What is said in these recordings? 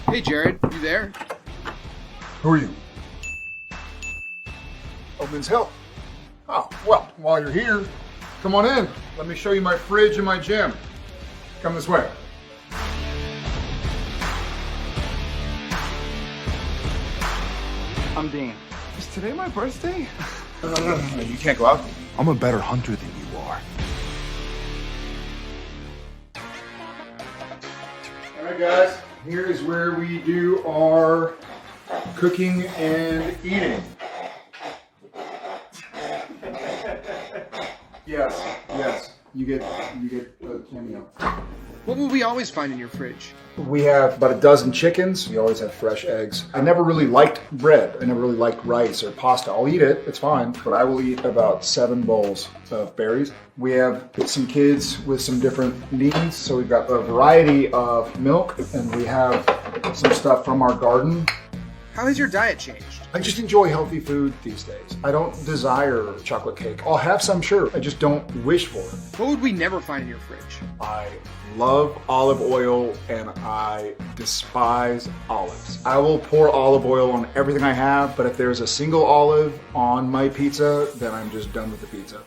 Hey Jared, you there? Who are you? Oh, Men's Health. Oh, well, while you're here, come on in. Let me show you my fridge and my gym. Come this way. I'm Dean. Is today my birthday? No, you can't go out. I'm a better hunter than you are. All right, guys. Here is where we do our cooking and eating. Yes. You get a cameo. What will we always find in your fridge? We have about a dozen chickens. We always have fresh eggs. I never really liked bread. I never really liked rice or pasta. I'll eat it, it's fine, but I will eat about 7 bowls of berries. We have some kids with some different needs, so we've got a variety of milk, and we have some stuff from our garden. How has your diet changed? I just enjoy healthy food these days. I don't desire chocolate cake. I'll have some, sure. I just don't wish for it. What would we never find in your fridge? I love olive oil and I despise olives. I will pour olive oil on everything I have, but if there's a single olive on my pizza, then I'm just done with the pizza.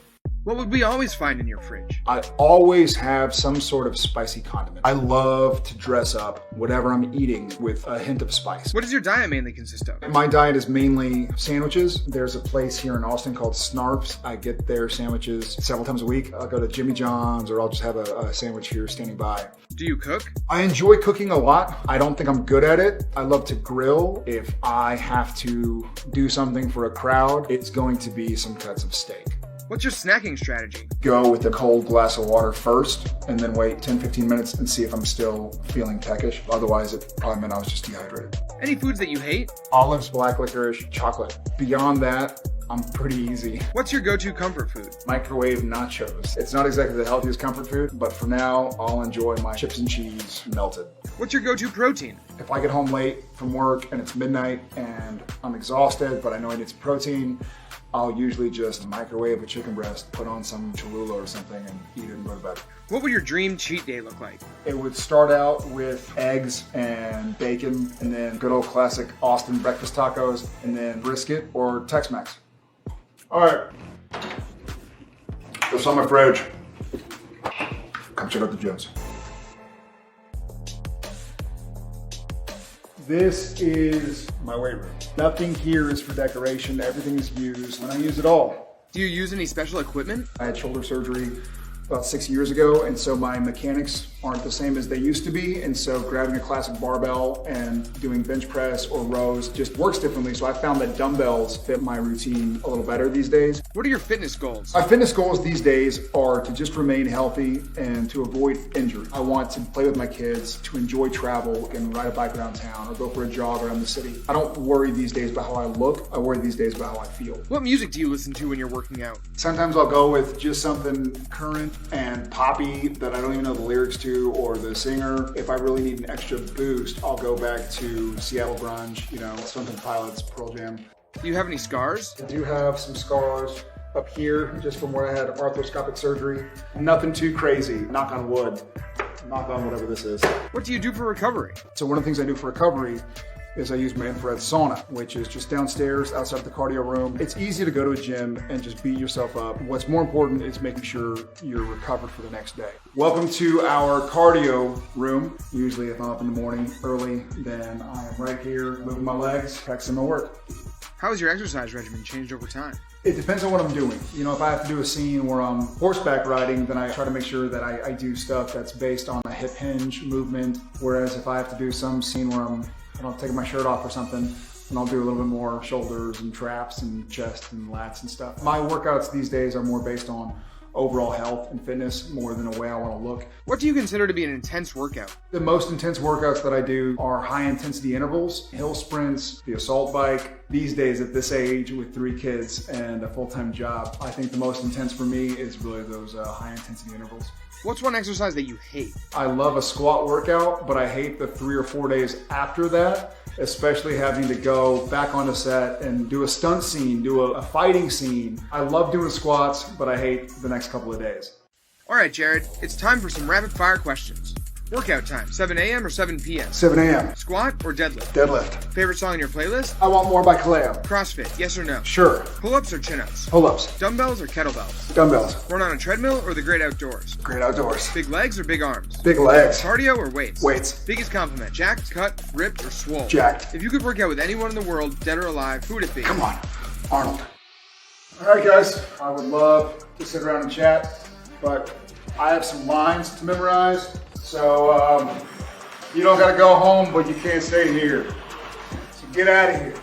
What would we always find in your fridge? I always have some sort of spicy condiment. I love to dress up whatever I'm eating with a hint of spice. What does your diet mainly consist of? My diet is mainly sandwiches. There's a place here in Austin called Snarf's. I get their sandwiches several times a week. I'll go to Jimmy John's or I'll just have a sandwich here standing by. Do you cook? I enjoy cooking a lot. I don't think I'm good at it. I love to grill. If I have to do something for a crowd, it's going to be some cuts of steak. What's your snacking strategy? Go with a cold glass of water first and then wait 10-15 minutes and see if I'm still feeling peckish. Otherwise, it probably meant I was just dehydrated. Any foods that you hate? Olives, black licorice, chocolate. Beyond that, I'm pretty easy. What's your go-to comfort food? Microwave nachos. It's not exactly the healthiest comfort food, but for now, I'll enjoy my chips and cheese melted. What's your go-to protein? If I get home late from work and it's midnight and I'm exhausted, but I know I need some protein, I'll usually just microwave a chicken breast, put on some Cholula or something, and eat it and go to bed. What would your dream cheat day look like? It would start out with eggs and bacon, and then good old classic Austin breakfast tacos, and then brisket or Tex-Mex. All right. What's on my fridge? Come check out the Jones. This is my weight room. Nothing here is for decoration. Everything is used, and I use it all. Do you use any special equipment? I had shoulder surgery about 6 years ago, and so my mechanics aren't the same as they used to be, and so grabbing a classic barbell and doing bench press or rows just works differently, so I found that dumbbells fit my routine a little better these days. What are your fitness goals? My fitness goals these days are to just remain healthy and to avoid injury. I want to play with my kids, to enjoy travel and ride a bike around town or go for a jog around the city. I don't worry these days about how I look, I worry these days about how I feel. What music do you listen to when you're working out? Sometimes I'll go with just something current and poppy that I don't even know the lyrics to or the singer. If I really need an extra boost, I'll go back to Seattle grunge, Stone Temple Pilots, Pearl Jam. Do you have any scars? I do have some scars up here just from where I had arthroscopic surgery. Nothing too crazy, knock on wood, knock on whatever this is. What do you do for recovery? So one of the things I do for recovery is I use my infrared sauna, which is just downstairs outside the cardio room. It's easy to go to a gym and just beat yourself up. What's more important is making sure you're recovered for the next day. Welcome to our cardio room. Usually if I'm up in the morning early, then I am right here moving my legs, practicing my work. How has your exercise regimen changed over time? It depends on what I'm doing. If I have to do a scene where I'm horseback riding, then I try to make sure that I do stuff that's based on a hip hinge movement. Whereas if I have to do some scene where I'm taking my shirt off or something, and I'll do a little bit more shoulders and traps and chest and lats and stuff. My workouts these days are more based on overall health and fitness more than a way I want to look. What do you consider to be an intense workout? The most intense workouts that I do are high intensity intervals, hill sprints, the assault bike. These days at this age with 3 kids and a full-time job, I think the most intense for me is really those high intensity intervals. What's one exercise that you hate? I love a squat workout, but I hate the 3 or 4 days after that, especially having to go back on a set and do a stunt scene, do a fighting scene. I love doing squats, but I hate the next couple of days. All right, Jared, it's time for some rapid fire questions. Workout time, 7 a.m. or 7 p.m.? 7 a.m. Squat or deadlift? Deadlift. Favorite song in your playlist? I Want More by Kaleo. CrossFit, yes or no? Sure. Pull-ups or chin-ups? Pull-ups. Dumbbells or kettlebells? Dumbbells. Run on a treadmill or the great outdoors? Great outdoors. Big legs or big arms? Big legs. Cardio or weights? Weights. Biggest compliment, jacked, cut, ripped, or swole? Jacked. If you could work out with anyone in the world, dead or alive, who would it be? Come on, Arnold. All right, guys. I would love to sit around and chat, but I have some lines to memorize. So you don't got to go home, but you can't stay here. So get out of here.